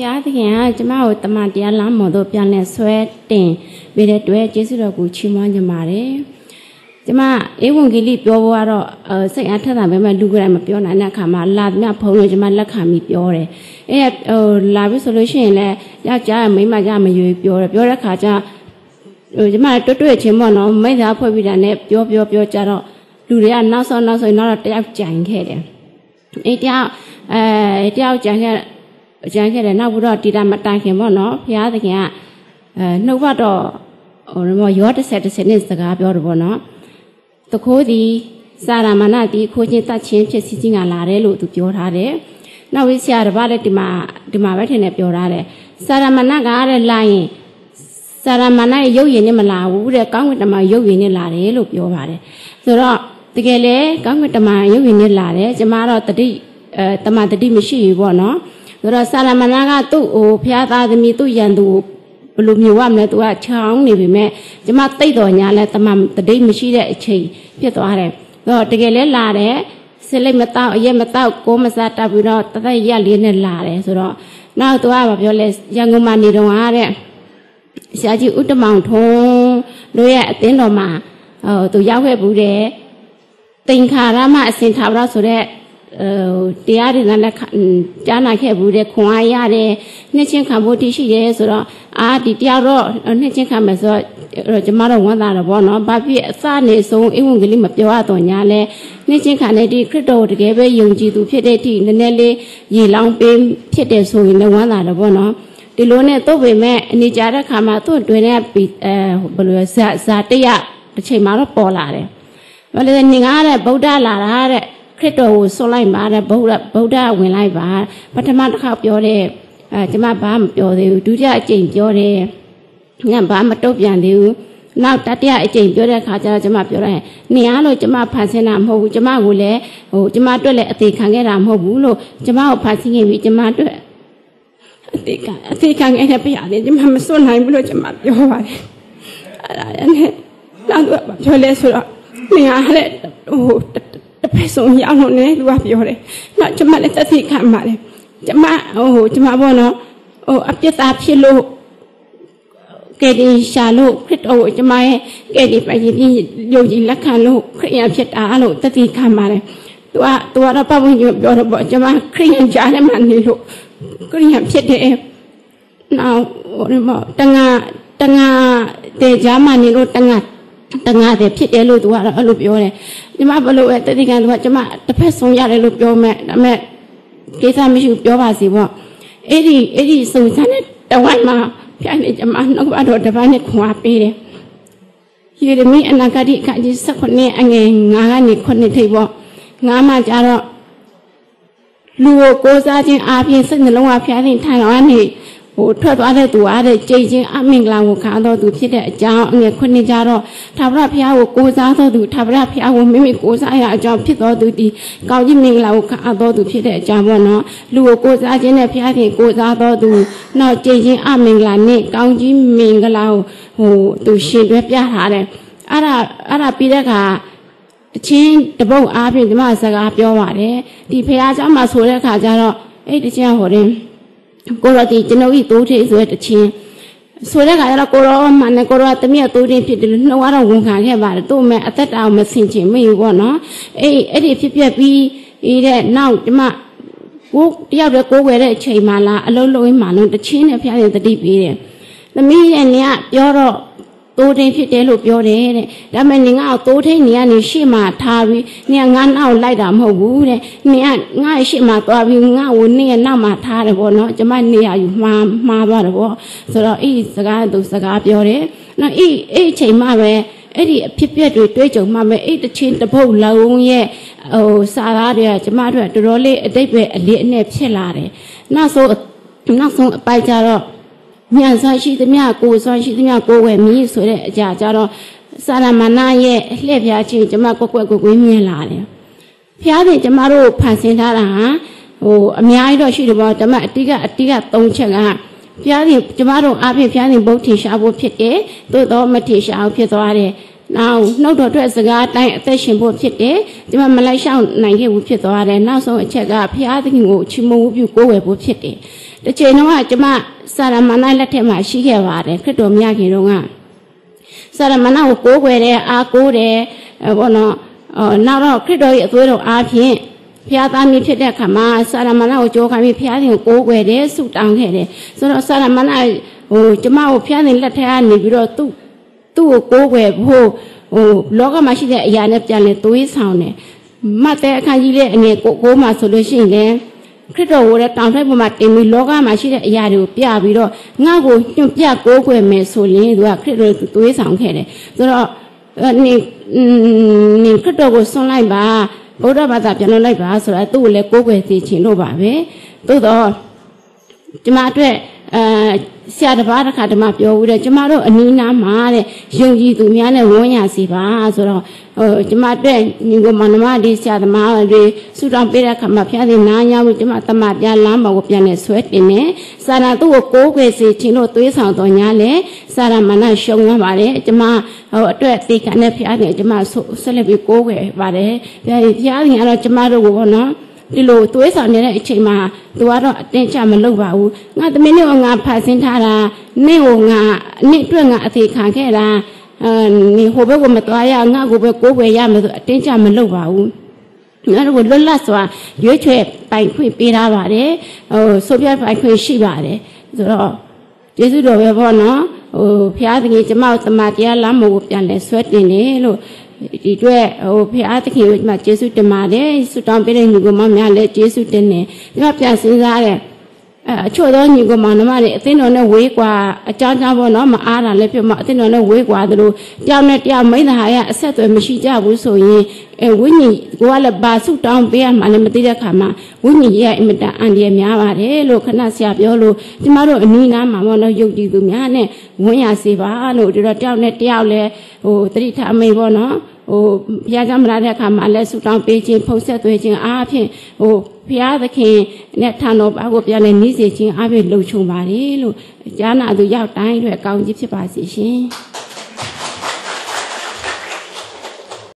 ရားသခင်ကကျမကိုတမန်တရားလမ်းပေါ်သို့ပြန်လဲဆွဲတင်ပေးတဲ့အတွက်ကျေးဇူးတော်ကိုချီးမွမ်းကြပါတယ်။ကျမဧဝံဂေလိပြောဖို့ကတော့စိတ်အားထက်တာပဲမဲ့လူကလည်းမပြောနိုင်တဲ့အခါမှာလာသမျှဖုံးလို့ကျမလက်ခံပြီးပြောတယ်။လာပြီဆိုလို့ရှိရင်လည်းယောက်ျားမိန်းမကြမရွေးပြောတယ်။ပြောတဲ့အခါကျကျမတွေ့ချင်းပေါ့နော်မိသားဖွဲ့ပြီးတာနဲ့ပြောကြတော့လူတွေကနောက်ဆုံးနောက်တော့တယောက်ကြံခဲ့တယ်။တယောက်ကြံခဲ့တယ်နောက်ပြီးတော့တီတာမတိုင်ခင်ပေါ့နော်ဘုရားသခင်ကနှုတ်ဘတော့ရော30နှစ်စကားပြောတယ်ပေါ့နော်တခိုးသည်စာရမဏသည်ခိုးခြင်းတတ်ခြင်းဖြစ်စီခြင်းကလာတယ်လို့သူပြောထားတယ်နောက်ဝိဆရာတစ်ပါးလည်းဒီမှာပဲထင်တယ်ပြောထားတယ်စာရမဏကတဲ့လာရင်စာရမဏရဲ့ရုပ်ရည်နဲ့မလာဘူးတဲ့ကောင်းကင်တမန်ရုပ်ရည်နဲ့လာတယ်လို့ပြောပါတယ်ဆိုတော့တကယ်လေကောင်းကင်တမန်ရုပ်ရည်နဲ့လာတယ်ကျမတော့တမန်တတိမရှိဘူးပေါ့နော်ဆိုတော့စာရမဏကသူ့ဖျားသားသမီးသူ့ရန်သူဘယ်လိုမျိုးရမလဲသူကချောင်းနေပြီမဲ့ကျမတိတ်တော်ညာလဲတမန်တတိမရှိတဲ့အချိန်ဖြစ်သွားတယ်ဆိုတော့တကယ်လဲလာတယ်စလိတ်မတောက်အရက်မတောက်ကိုမစားတက်ပြီးတော့တသက်ရက်လေးနဲ့လာတယ်ဆိုတော့နောက်သူကပြောလဲရန်ကုန်မှာနေတော့ဟာတဲ့ဆရာကြီးဥတ္တမောင်ထုံးတို့ရဲ့အသင်းတော်မှာသူရောက်ခဲ့ဘူးတဲ့တင်္ခါရမအစင်ထာဝရဆိုတဲ့တရားတွေလည်းကြားနာခဲ့ဘူးတဲ့ခွန်အားရတယ်နှစ်ချင်းခံဖို့တရှိတယ်ဆိုတော့ဒီတရားတော့နှစ်ချင်းခံမယ်ဆိုတော့ကျမတို့ဝန်တာတော့ဗောနော်ဘာဖြစ်အစနေဆုံးဧဝံဂေလိမပြောရတော့ညာလဲနှစ်ချင်းခံတဲ့ဒီခရစ်တော်တကယ်ပဲယုံကြည်သူဖြစ်တဲ့အထိနည်းနည်းလေးရေလောင်းပေးဖြစ်တယ်ဆိုရင်လည်းဝန်တာတော့ဗောနော်ဒီလိုနဲ့တော့ပေမဲ့အနေကြတဲ့ခါမှာသူ့တွင်တဲ့ဘယ်လိုဇာတရတစ်ချိန်မှာတော့ပေါ်လာတယ်ဘာလဲနေငါတဲ့ဗုဒ္ဓလာတာတဲ့ခရစ်တော်ကိုဆွလိုက်ပါတဲ့ဗုဒ္ဓဝင်လိုက်ပါပထမတစ်ခါပြောတဲ့ကျမဘာမပြောသေးဘူးဒုတိယအကြိမ်ပြောတယ်ညဘာမတုတ်ပြန်သေးဘူးနောက်တတိယအကြိမ်ပြောတဲ့အခါကျတော့ကျမပြောတယ်နေအားလို့ကျမဖန်ဆင်းတာမဟုတ်ဘူးကျမကိုလည်းကျမအတွက်လည်းအသေးခံခဲ့တာမဟုတ်ဘူးလို့ကျမကိုဖန်ဆင်းခဲ့ပြီးကျမအတွက်အသေးခံခဲ့တဲ့ပြရတယ်ကျမမစွန့်နိုင်ဘူးလို့ကျမပြောပါတယ်အဲ့ဒါနဲ့နောက်တော့ပြောလဲဆိုတော့နေအားလည်းတပည့်ဆုံးရောက်လို့ねသူကပြောတယ်။နောက်ကျမလည်းသက်သေခံပါတယ်။ကျမဘောနော်အပြစ်သားဖြစ်လို့ကဲဒီရှာလို့ခရစ်တော်ကိုကျမရဲ့ကဲဒီပိုင်ကြီးယုံကြည်လက်ခံလို့ခရစ်ယာန်ဖြစ်တာလို့သက်သေခံပါတယ်။သူကတော့ပတ်ဝန်းကျင်ပြောတော့ပေါ့ကျမခရစ်ယာန်ကြားထဲမှာနေလို့ခရစ်ယာန်ဖြစ်တယ်။နောက်တငါတဲ့ကြားမှာနေလို့တငါတယ်ဖြစ်တယ်လို့သူကတော့အဲ့လိုပြောတယ်ကျမဘလို့ပဲတတိကံသူကကျမတစ်ဖက်ဆုံးရတယ်လို့ပြောမဲ့ဒါပေမဲ့ကိစ္စမရှိဘူးပြောပါစီပေါ့အဲ့ဒီစုံစမ်းတဲ့တဝိုင်းမှာဖျားနေကျမနှုတ်ဘတော်တစ်ပတ်နဲ့ခွာပေးတယ်ယေရမိအနာဂတိအခန်းကြီး19အငယ်9ကနေ9ထိပ်ပေါ့9မှာကျတော့လူကိုကိုးစားခြင်းအပြင်စိတ်နှလုံးအဖျားခြင်းထိုင်တော်ကနေထွက်သွားတဲ့သူအားတဲ့ကြိတ်ချင်းအမင်္ဂလာကိုခံတော်သူဖြစ်တဲ့အကြောင်းအငယ်ခုနှစ်ကြတော့ထာဝရဘုရားကိုကိုးစားတော်သူထာဝရဘုရားကိုမိမိကိုးစားရအကြောင်းဖြစ်တော်သူဒီကောင်းကြီးမင်္ဂလာကိုခံတော်သူဖြစ်တဲ့အကြောင်းပေါ့နော်လူကိုကိုးစားခြင်းနဲ့ဘုရားခင်ကိုးစားတော်သူနောက်ကြိတ်ချင်းအမင်္ဂလာနဲ့ကောင်းကြီးမင်္ဂလာကိုသူရှင်တွဲပြထားတယ်အဲ့ဒါပြီးတဲ့အခါတချင်းတပုတ်အားဖြင့်ဒီမှာစကားပြောပါတယ်ဒီဘုရားเจ้าမှာဆိုတဲ့အခါကျတော့အဲ့တချင်းဟိုတယ်ကိုရောဒီကျွန်တော်ဤတိုးထေးဆိုတဲ့တချင်းဆိုတဲ့ခါကျတော့ကိုရောမှန်တယ်ကိုရောတမီးတိုးထေးဖြစ်တယ်လို့နှုတ်ကတော့ဝန်ခံခဲ့ပါတယ်သူ့မဲ့အသက်တာကိုမဆင်ချင်မေ့ဘူးပေါ့နော်အဲ့ဒီဖြစ်ပြက်ပြီးတဲ့နောက်ဒီမှာကိုတယောက်တည်းကိုးွယ်တဲ့အချိန်မှလာအလုံးလုံးမှလုံးတချင်းနဲ့ဖျားရင်တတိပေးတယ်သမီးရဲ့နေကပြောတော့တိုးထိန်ဖြစ်တယ်လို့ပြောတယ်တဲ့ဒါပေမဲ့နေငါ့ကိုတိုးထိန်နေကနေရှေ့မှာထားပြီးနေကငါနောက်လိုက်တာမဟုတ်ဘူးတဲ့နေကငါ့ရှေ့မှာသွားပြီးငါ့ကိုနေရဲ့နောက်မှာထားတယ်ပေါ့နော်ကျမနေရယူမှားသွားတယ်ပေါ့ဆိုတော့အဲ့ဒီစကားသူစကားပြောတယ်နော်အဲ့အချိန်မှပဲအဲ့ဒီအဖြစ်ပြက်တွေတွေးကြုံမှပဲအဲ့တချင်းတပုတ်လုံးရဲ့စာသားတွေကကျမတို့တော်တော်လေးအတိတ်ပဲအလေးအနက်ဖြစ်လာတယ်နောက်ဆုံးအပိုက်ကြတော့မြတ်စွာရှိသမျှကိုစွာရှိသမျှကိုဝယ်မြည်ဆိုတဲ့အကြာကြတော့စာရမဏရဲ့လှည့်ပြားခြင်းကျမကွက်ကိုမြင်လာတယ်ဖျားတယ်ကျမတို့ဖန်ဆင်းထားတာအများကြီးတော့ရှိတယ်ပေါ့ဒါပေမဲ့အတိက3ချက်ကဖျားတယ်ကျမတို့အားဖြင့်ဖျားတယ်ဘုတ်ထင်ရှားဖို့ဖြစ်တယ်သို့တော့မထင်ရှားဘူးဖြစ်သွားတယ်နောက်နှုတ်တော်အတွက်စကားအတိုင်းအသက်ရှင်ဖို့ဖြစ်တယ်ကျမမလိုက်ရှောင်နိုင်ခဲ့ဘူးဖြစ်သွားတယ်နောက်ဆုံးအချက်ကဖျားသခင်ကိုချီးမွမ်းပြုကိုးဝယ်ဖို့ဖြစ်တယ် တချိန်တော့ကျမစာရမဏေလက်ထက်မှာရှိခဲ့ပါတယ်ခရစ်တော်မြတ်ခင်တော့ကစာရမဏေကိုကိုးကွယ်တယ်အားကိုးတယ်ဘောနော်နောက်တော့ခရစ်တော်ရဲ့အသွေးတော်အားဖြင့်ဖျားသားမြစ်ဖြစ်တဲ့အခါမှာစာရမဏေကိုကြောခံပြီးဖျားရှင်ကိုကိုးကွယ်တယ်ဆုတောင်းခဲ့တယ်ဆိုတော့စာရမဏေကျမကိုဖျားရှင်လက်ထက်ကနေပြီးတော့သူ့ကိုကိုးကွယ်ဖို့လောကမှာရှိတဲ့အရာနဲ့ပြန်လဲသွေးဆောင်တယ်မတ်တဲ့အခန်းကြီးရဲ့အနေကိုမှာဆိုလို့ရှိရင်လည်းခရစ်တော်ကိုလည်းတောင်ထိုက်ပေါ်မှာတင်ပြီးလောကမှာရှိတဲ့အရာတွေကိုပြပြီးတော့ငါ့ကိုညွှန်ပြကိုးကွယ်မယ်ဆိုရင်သူကခရစ်တော်ကိုသွေးဆောင်ခဲ့တယ်ဆိုတော့နေခရစ်တော်ကိုဆွန့်လိုက်ပါဗုဒ္ဓဘာသာပြန်လို့လိုက်ပါဆိုတာသူ့ကိုလည်းကိုးကွယ်သိချင်လို့ပါပဲသို့တော့ကျမအတွက်ဆရာတစ်ပါးတစ်ခါတည်းမှပြောဦးတယ်ကျမတို့အနီးနားမှာတဲ့ယုံကြည်သူများနဲ့ဝန်းရစီပါဆိုတော့ကျမအတွက်ညီကိုမနမဒီဆရာသမားတွေဆူတောင်းပေးတဲ့အခါမှာဖျားစီနားညောင်းလို့ကျမတမပြလမ်းပေါ်ကိုပြန်နေဆွဲတင်နေစာရသူ့ကိုကိုးကွယ်စီချင်းလို့သွေးဆောင်တော်ညာလေစာရမဏရှုံသွားပါတယ်ကျမအတွက်သိခံတဲ့ဖျားစီကျမဆက်လက်ပြီးကိုးကွယ်ပါတယ်ဖျားစီကတော့ကျမတို့ကိုပေါ့နော်ဒီလိုသွေးဆောင်နေတဲ့အချိန်မှာသူကတော့အတင်းချမလုပ်ပါဘူးငါသမီးနဲ့ငါဖတ်ဆင်းထားတာနေ့ကိုငါနေ့အတွက်ငါအသေးခံခဲ့တာနေဟိုဘက်ကိုမသွားရငါကိုပဲကိုးကွယ်ရမယ်ဆိုအတင်းချမလုပ်ပါဘူးငါတို့ကိုလွတ်လပ်စွာရွေးချယ်ပိုင်ခွင့်ပေးထားပါတယ်ဆိုပြပိုင်ခွင့်ရှိပါတယ်ဆိုတော့ကျေးဇူးတော်ပဲပေါ့နော်ဖျားသခင်ကျမတို့တမန်တရားလမ်းမို့ကိုပြန်လဲဆွဲတင်တယ်လို့ဒီအတွက်ဖျားသခင်ကကျေးဇူးတင်ပါတယ်ဆုတောင်းပေးတဲ့ညီကောင်မများလည်းကျေးဇူးတင်တယ်ဒီမှာပြန်စဉ်းစားတယ်အချို့သောညီကောင်မတွေအသင်းတော်နဲ့ဝေးကွာအကြောင်းကြောင့်ပေါ့နော်မအားတာလည်းပြမအသင်းတော်နဲ့ဝေးကွာသလိုကြောင်နဲ့တရားမိန်းသားရဲ့အဆက်အသွယ်မရှိကြဘူးဆိုရင်ဝိညာဉ်ကိုကလည်းဘာဆုတောင်းပေးရမှလည်းမသိတဲ့ခါမှာဝိညာဉ်ရဲ့အင်မတန်အန္တရာယ်များပါတယ်လို့ခဏဆရာပြောလို့ကျမတို့အနည်းနားမှာပေါ့နော်ယုတ်ကြည်သူများနဲ့ဝန်းရစေပါလို့ဒီတော့တယောက်နဲ့တယောက်လည်းတတိထအမိန်ပေါ့နော်ဘုရားကျောင်းမလာတဲ့အခါမှာလည်းဆုတောင်းပေးခြင်းဖုံးဆက်သွေးခြင်းအားဖြင့်ဘုရားသခင်နဲ့ထံတော်ဘာကိုပြန်လဲနှီးစေခြင်းအားဖြင့်လှုပ်ချုံပါတယ်လို့ကြားနာသူရောက်တိုင်းအတွက်ကောင်းကြီးဖြစ်ပါစေရှင်